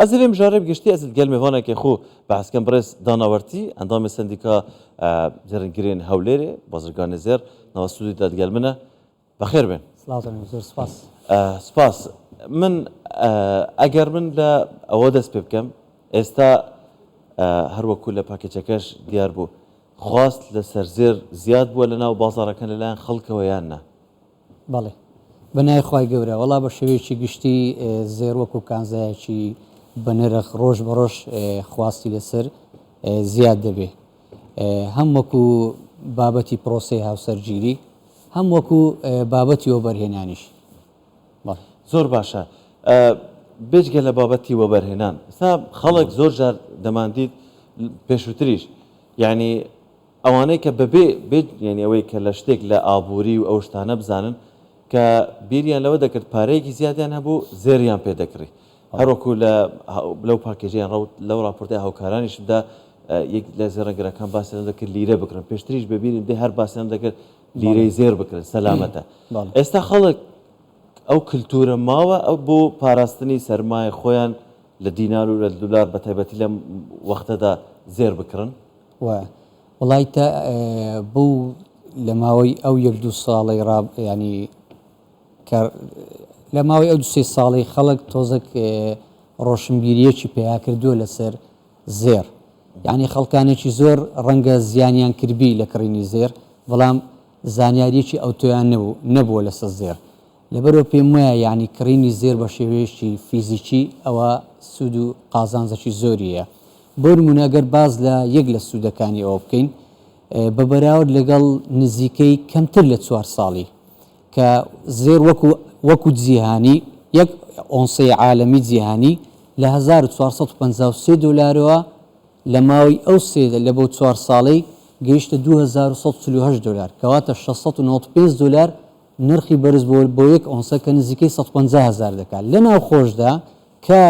ازلم جارب گشتی از الگل میوانه که خو بحث کم برس داناورتی اندام سندیکا زرنگرین هولری بازرگان زر نوستودی داد گل منه بخیر بین. سلام زور سپاس. سپاس من اگر من لا اودس بکم استا هر وکول پاکیجکش دیار بو خواست لسرزیر زیاد بو لنا و بازار کن لان خلق ویاننا. بله. بنای خواهی گوره. والله باشوی چی گشتی زیر وکو کانزای چی بنرخ روش بروش خواستی لسر زیاد دبی. هم وکو بابتی پروسه هاوسرگیری هم وکو بابتی وبرهنانیش. بله. زور باشه. بيجي لبابتي وبرهنان ساب خلق زور جار دمانديد بيشوتريش يعني اوانيك ببي يعني اويك لاشتيك لابوري واوشتانا بزانن كبيريان لو ذكرت باريكي زياده انا بو زيريان بيدكري هروكو لو باكيجين لو رابورتي هاو كارانيش بدا يك لازرقرا كان باسن ذكر ليره بكرن بيشتريش ببيرين دي هر باسن ذكر ليره زير بكرن سلامته استا خلق او كلتورة ماوە او بو پاراستنی سرمایه خویان لدینار و لدولار بتایبەتی لەم وەختەدا زێر بکڕن وڵای تا بو لەماوەی ئەو یەک دوو ساڵی ڕاب ینی لەماوەی ئەو دوو سێ ساڵی خەڵک تۆزێک ڕۆشنبیریەکی پێیا کردووە لەسەر زێر یعنی خەڵکانێکی زۆر ڕەنگە زیانیان کردبی لە کڕینی زێر بەڵام زانیاریەکی ئەو تۆیان نەبووە لەسەر زێر لەبەرەوە پێم وایە یعنی کڕینی زێر بە شێوەیەکی فیزیکی ئەوە سوود و قازانجێکی زۆریە بۆ نمونە ئەگەر باز لە یەک لە سوودەکانی ئەوە بکەین بە بەراورد لەگەڵ نزیکەی کەمتر لە 4 ساڵی کە زێر وەکو جیهانی یەک ئۆنسەی عالەمی جیهانی لە 1453 دلارەوە لە ماوەی ئەو سێ لە بۆ 4 ساڵی گەیشتە 2148 دلار کەواتە 695 دلار نرخی بەرز بۆ یەک ئۆنسە کە نزیکەی 150,000 دەکات لە ناو خۆشدا کە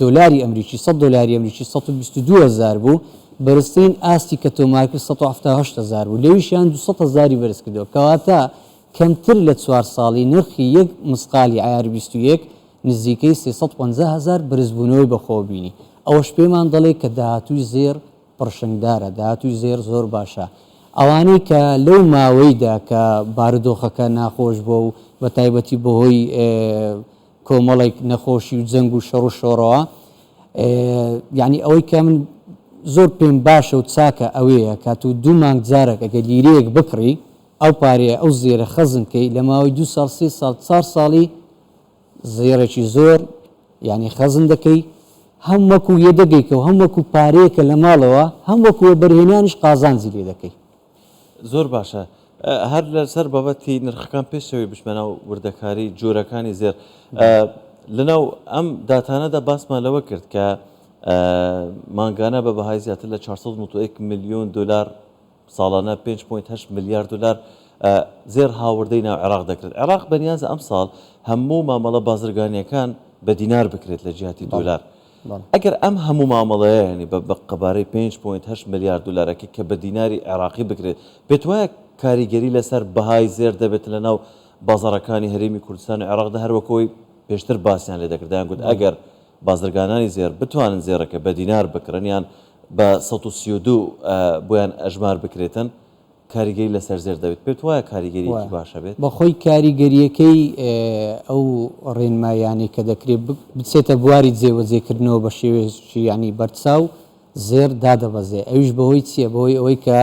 دۆلاری ئەمریکی 100 دلاری ئەمریکی 122,000 بوو بەرزترین ئاستی کە تۆمار کرد 178,000 بوو لەویشیان 200,000 بەرز کردەوە کەواتە کەمتر لە 4 ساڵی نرخی یەک مسقالی عیار 21 نزیکەی 350,000 بەرزبوونەوەی بەخۆ بینی ئەوەش پێمان دەڵێ کە داهاتووی زێر پڕشنگدارە داهاتووی زێر زۆر باشە ئەوانەی کە لەو ماوەیدا کە بارودۆخەکە ناخۆش بووە و بە تایبەتی بەهۆی کۆمەڵێک نەخۆشی و جەنگ و شەڕ و شۆڕەوە یعنی ئەوەی کە من زۆر پێم باشە و چاکە ئەوەیە کات و 2 مانگ جارێک ئەگە لیرەیەک بکڕی ئەو پارەیە ئەو زێرە خەزنکەی لە ماوەی 2 ساڵ 3 ساڵ 4 ساڵی زێرەی زۆر یعنی خەزن دەکەی هەم وەکو یەدەگەیکە و هەم وەکو پارەیەکە لە ماڵەوە هەم وەکو بەرهێنانیش قازانجی لێ دەکەی زۆر باشە هەر لەسەر بابەتی نرخەکان پێشەوەی بشمەنە و وردەکاری جۆرەکانی زێر لەناو ئەم داتانەدا باسمان لەوە کرد کە مانگانە بە بەهای زیاتر لە 491 میلیۆن دلار ساڵانە 5.8 میلیارد دلار زێر هاوردەی ناو عێراق دەکرێت عێراق بەنیازە ئەم ساڵ هەموو مامەڵە بازرگانیەکان بە دینار بکرێت لە جیهاتی دۆلار ئەگەر ئەم هەموو مامەڵەیە ینی بە قەبارەی 5.8 میلیارد دلارەکە کە بە دیناری عێراقی بکرێت پێت وایە کاریگەری لەسەر بەهای زێر دەبێت لە ناو بازاڕەکانی هەرێمی کوردستان و عێراقدا هەروەکەوەی پێشتر باسییان لێ دەکردیان گوت ئەگەر بازرگانانی زێر بتوانن زێرەکە بە دینار بکڕن یان بە 132 بۆیان ئەژمار بکرێتن کاریگەری لەسەر زێر دەبێت پێت وایە کاریگەریەکی باشە بێت بەخۆی کاریگەریەکەی ئەو ڕێنمایانی کە دەکرێت بچێتە بواری جێوەجێکردنەوە بە شێوێژی ینی بەرچاو زێر دادەبەزێ ئەویش بەهۆی چییە بەهۆی ئەوەی کە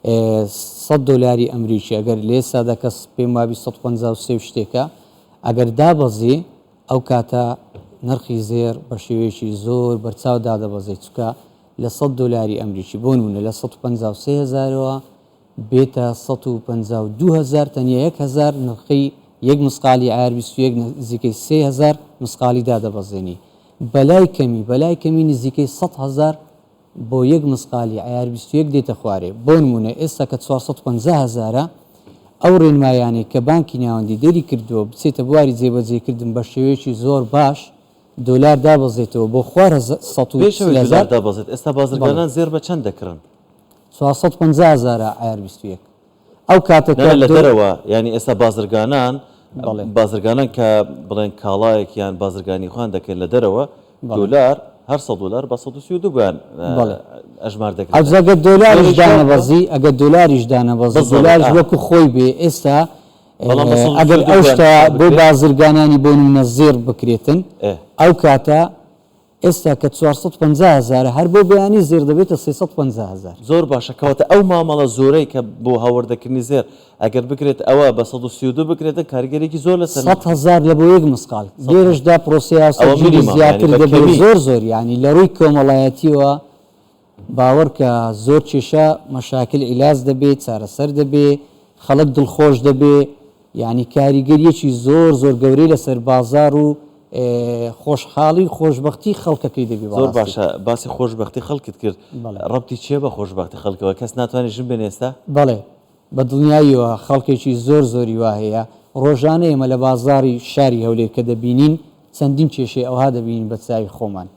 100 دلاری ئەمریکی ئەگەر لێسادا کەس پێم وابی 153 شتێکە ئەگەر دابەزێ ئەو کاتە نرخی زێر بە شێوەیەکی زۆر بەرچاو دادەبەزێت چکە لە 100 دلاری ئەمریکی بۆ نمونە لە 153,000ەوە بێتە 152,000 تەنیا 1,000 نرخی یەک مسقالی عیار 21 نزیکەی 3,000 مسقالی دادەبەزێنی بەلای کەمی نزیکەی 100,000 بۆ یەک مسقالی عیار 21 دێتە خوارێ بۆ نمونە ئێستا کە 450,000 ئەو ڕێنمایانێک کە بانکی ناوەندی دەری کردووە بچێتە بواری جێبەجێکردن بە شێوەیەکی زۆر باش دلار دابەزێتەوە بۆ 400,000 دابەزێت ئێستا بازرگانان زێر بە چەند دەکڕن 450,000 عیار 21 ئەو کاتەکە لە دەرەوە ینی ئێستا بازرگانان کە بڵێن کاڵایەکیان بازرگانی خوان دەکەن لە دەرەوە دلار هەر $100 بە 132 بوویان ئەژمار دەکرێت. ئەگە دۆلاریش دانەبەزی ئەگە دۆلاریش دانەبەزی دۆلاریش وەکو خۆی بێ ئێستا ئەگەر ئەو شتا بۆ بازرگانانی بۆ نمونە زێر بکرێتن ئەو کاتە ئێستا کە 450,000 هەر بۆ بەیانی زێر دەبێتە 350,000. زۆر باشە کەواتە ئەو مامەڵە زۆرەی کە بۆ هاوردەکردنی زێر ئەگەر بکرێت ئەوە بە 132 بکرێتە کارگەرێکی زۆر لە 100,000 لە بۆ یەک مسقال لێرشدا پرۆسیاسەگیری زیاتر دەبێت زۆر ینی لە ڕووی کۆمەڵایەتیەوە باوەڕ کە زۆر کێشە مەشاکل عیلاج دەبێت چارەسەر دەبێت خەڵک دڵخۆش دەبێت ینی کاریگەریەکی زۆر گەورەی لەسەر بازار و خۆشحاڵی خۆشببختی خەڵکەکەی دەبی. زۆر باشە باسی خۆشببختی خەڵکت کرد ڕەبتی چێ بە خۆشببختی خەڵکەوە کەس ناتوانێت ژن بێن ئێستا؟ بەڵێ بە دڵنیاییەوە خەڵکێکی زۆری وا هەیە ڕۆژانە ئێمە لە بازاری شاری هەولێر کە دەبینین چەندین کێشەی ئەوها دەبینین بە چاوی خۆمان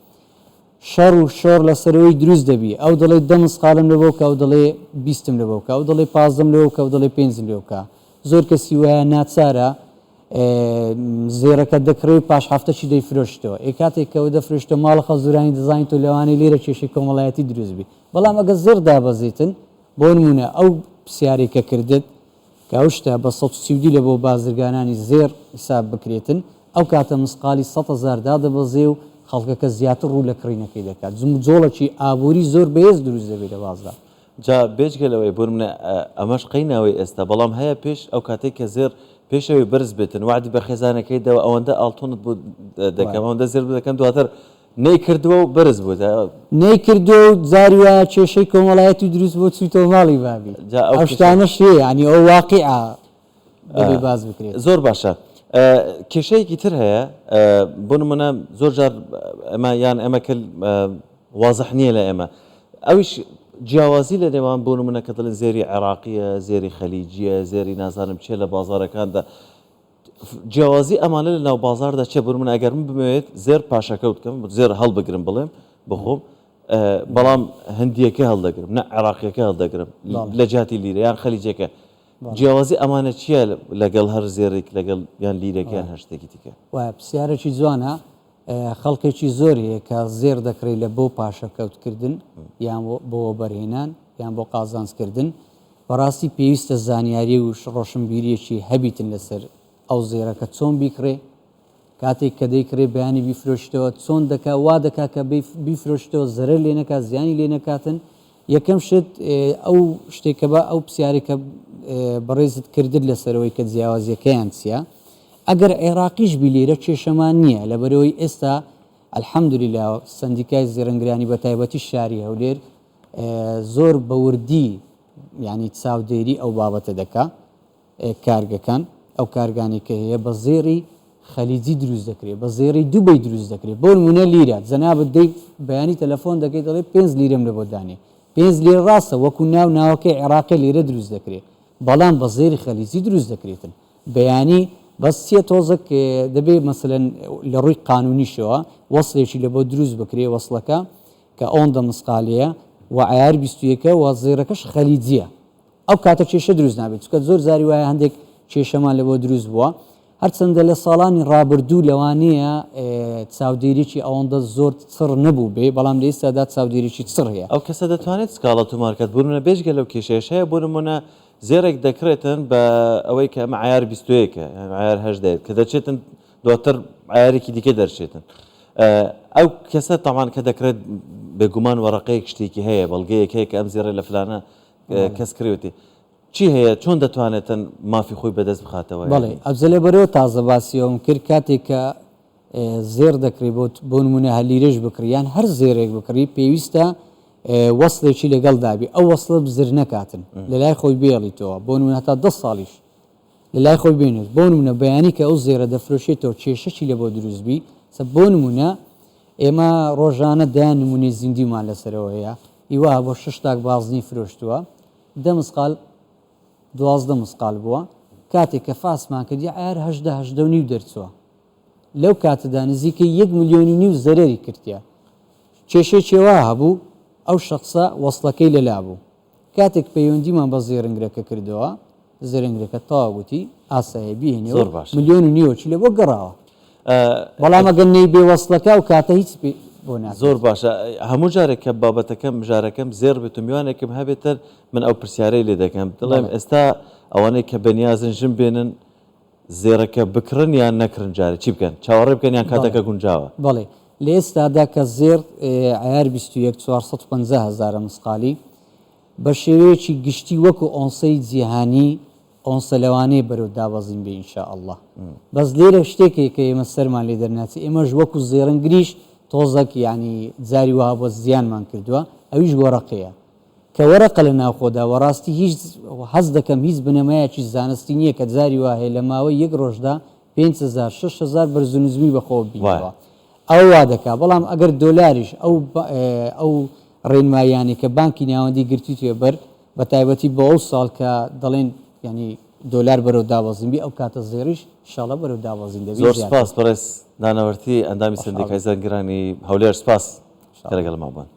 شەڕ و شۆڕ لەسەرەوەی دروست دەبی ئەو دەڵێ 10 مسقالم لەبەوە کە ئەو دەڵێ 20م لەبەوە کە ئەو دەڵێ 15م لەوە کە ئەو دەڵێ 5م لێوکە زۆر کەسی وایە ناچارە زێرەکە دەکرێت پاش هەفتەی دەیفرۆشتەوە ئێ کاتێک کەەوە دەفرۆشتە ماڵە خەزورانی دەزانین و لەوانەی لێرە کێشەی کۆمەڵایەتی دروست بی بەڵام ئەگە زێر دابەزیتن بۆ نمونە ئەو پرسیارێکە کردت کە ئەو شتە بە 130 لە بۆ بازرگانانی زێر حساب بکرێتن ئەو کاتە مسقالی 100,000 دادەبەزێ و خەڵکەکە زیاتر ڕوو لە کڕینەکەی دەکات جۆڵەکی ئابووری زۆر بەهێز دروست دەبێت لە بازار. جا بێجگەلەوەی بۆ منە ئەمەش قەیناوەی ئێستا بەڵام هەیە پێش ئەو کاتێک کە زێر پێشەوەی برز بێتن وعدی بە خێزانەکەیدەوە ئەوەندە ئاڵتۆنت بوو دەکەم ئەوەندە زێر دەکەم دواتر نەیکردووە و برز بوو نەیکردو و جاری وایە کێشەی کۆمەڵایەتی دروست بۆ چیتەوە ماڵی بابی ئەو شتانە شوێ ینی ئەو واقعە دەبێ باز بکرێت. زۆر باشە کێشەیەکی تر هەیە بۆ نمونە زۆر جار ئەمە یان ئەمەکە وازح نییە لە ئێمە ئەویش جیاوازی لە نێوان بۆ نمونە کە دڵن زێری عێراقیە زێری خەلیجیە زێری نازانم چێ لە بازارەکاندا جیاوازی ئەمانە لە ناو بازاردا چێ بۆ من ئەگەر من بمەوێت زێر پاشەکەوت بکەم زێر هەڵبگرم بڵێم بخۆم بەڵام هەندیەکە هەڵدەگرم نە عێراقیەکە هەڵدەگرم لە جاتی لیرە یان خەلیجەکە جیاوازی ئەمانە چییە لەگەڵ هەر زێرێک لەگەڵ یان لیرەکەیان هەر شتێکی دیکە وایە پرسیارێکی جوانە خەڵکێکی زۆریە کە زێر دەکرێت لە بۆ پاشەکەوتکردن یان بۆ بەرهێنان یان بۆ قازانجکردن بەڕاستی پێویستە زانیاری و ڕۆشنبیریەکی هەبیتن لەسەر ئەو زێرەکە چۆن بیکڕێ کاتێک کە دەیکرێ بەیانی بیفرۆشتەوە چۆن دەکا وا دەکا کە بیفرۆشتەوە زەرەر لێ نەکات زیانی لێ نەکاتن یەکەم شت ئەو شتێکە بە ئەو پرسیارێکە بەڕێزت کردت لەسەرەوەی کە جیاوازیەکەیان چییە ئەگەر عێراقیش بی لێرە کێشەمان نییە لەبەرەوەی ئێستا الحەمدولیلا سندیکای زێڕنگرانی بە تایبەتی شاری هەولێر زۆر بەوردی ینی چاودێری ئەو بابەتە دەکا کارگەکان ئەو کارگانی کە هەیە بە زێری خەلیجی دروست دەکرێت بە زێری دووبەی دروست دەکرێت بۆ نمونە لیرە جەنابەت دەی بەیانی تەلەفۆن دەکەیت دەڵێ 5 لیرەم لە بۆ دانێ 5 لێر ڕاستە وەکو ناوەکەی عێراقی لێرە دروست دەکرێت بەڵام بە زێری خەلیجی دروست دەکرێتن بەیانی بەس چیە تۆزێک دەبێت مەسەلەن لە ڕووی قانونیشەوە وەسڵێکی لە بۆ دروست بکرێ وەسڵەکە کە ئەوەندە مسقالەیە و عیار 21 و زێرەکەش خەلیجیە ئەو کاتە کێشە دروست نابێت چکە زۆر زاری وایە هەندێک کێشەمان لە بۆ دروست بووە هەرچەندە لە ساڵانی ڕابردوو لەوانەیە چاودێریی ئەوەندە زۆر چڕ نەبوو بێ بەڵام لە ئێستادا چاودێریی چڕ هەیە ئەو کەسە دەتوانێت سکاڵەت و مارکەت بوونە بێژگە لەو کێشەیەش هەیە بۆ نمونە زێرێک دەکرێتن بە ئەوەی کە ئەمە عیار 21 عیار هەژدەیت کە دەچێتن دواتر عیارێکی دیکە دەرچێتن ئەو کەسە تاوان کە دەکرێت بێگومان وەڕقەیەک شتێکی هەیە بەڵگەیەک هەیە کە ئەم زێرە لە فلانە کەس کردوێتی چی هەیە چۆن دەتوانێتن مافی خۆی بەدەست بخاتەوە بەڵێ ئەفزەلێ بەرەوە تازە باسیەوەم کرد کاتێک کە زێر دەکرێت بۆ نمونە هەلیرەش بکریان هەر زێرێک بکڕی پێویستە وەسڵێکی لەگەڵ دابی ئەو وەسڵە بزر نەکاتن لە لای خۆی بێڵیتەوە بۆ نمونە هەتا 10 ساڵیش لە لای خۆی بێنێت بۆ نمونە بەیانی کە ئەو زێرە دەفرۆشێتەوە کێشەی لە بۆ دروستبی بۆ نمونە ئێمە ڕۆژانە دایان نمونەی زیندیمان لەسەرەوە هەیە هیوا بۆ 6 تاک بازنی فرۆشتووە 10 مسقال 12 مسقال بووە کاتێک کە فاسمان کردی عیار 18 دەرچووە لەو کاتەدا نزیکەی 1.5 میلیۆن زەرەری کردیە کێشێکی وا هەبوو ئەو شخصە وەسڵەکەی لەلا بوو کاتێک پەیوەندیمان بە زێڕنگرەکە کردەوە زێڕنگرەکە تەواوەتی ئاسایە بهێنێ 1.5 میلیۆن لە بۆ گەڕاوە بەڵام ئەگەر نەی بێ وەسڵەکە و کاتە هیچ بۆ ناکرێت. زۆر باشە هەموو جارێککە بابەتەکەم ژارەکەم زێر بێت و میوانێکم هەبێتتر من ئەو پرسیارەی لێ دەکەم دڵێم ئێستا ئەوانەی کە بەنیازن ژم بێنن زێرەکە بکردن یان نەکردن جارێ چی بکەن چاوەڕێ بکەن یان کاتەکە گونجاوە بەڵێ لە ئێستادا کە زێر عیار 450,000 مسقالی بە شێوەیەکی گشتی وەکو ئۆنسەی جیهانی ئۆنسە لەوانەیە بەرەو دابەزین بێ ئینشاء الله بەس لێرە شتێکێک کە ئێمە سەرمان لێ دەرناچێت ئێمەش وەکو زێڕنگریش تۆزەک ینی جاری وها بۆ زیانمان کردووە ئەویش وەرەقەیە کە وەرەقە لە ناوخۆدا وەڕاستی هیچ حەز دەکەم هیچ بنەمایەکی زانستی نییە کە جاری وا هەیە لە ماوەی یەک ڕۆژدا 5,000 6,000 بەرزونزمی بەخۆ بینەوە ئەو وا دەکا بەڵام ئەگەر دۆلاریش ئەو ڕێنمایانی کە بانکی ناوەندی گرتوویە بەر بە تایبەتی بە ئەو ساڵ کە دەڵێن ینی دۆلار بەرەو داوازینبی ئەو کاتە زێریش شڵە بەرەو داوازین دەبێت زۆر سپاس بەڕێز دانەوەرتی ئەندامی سندیکای زەنگرانی هەولێر سپاس لەگەڵ ما بوون.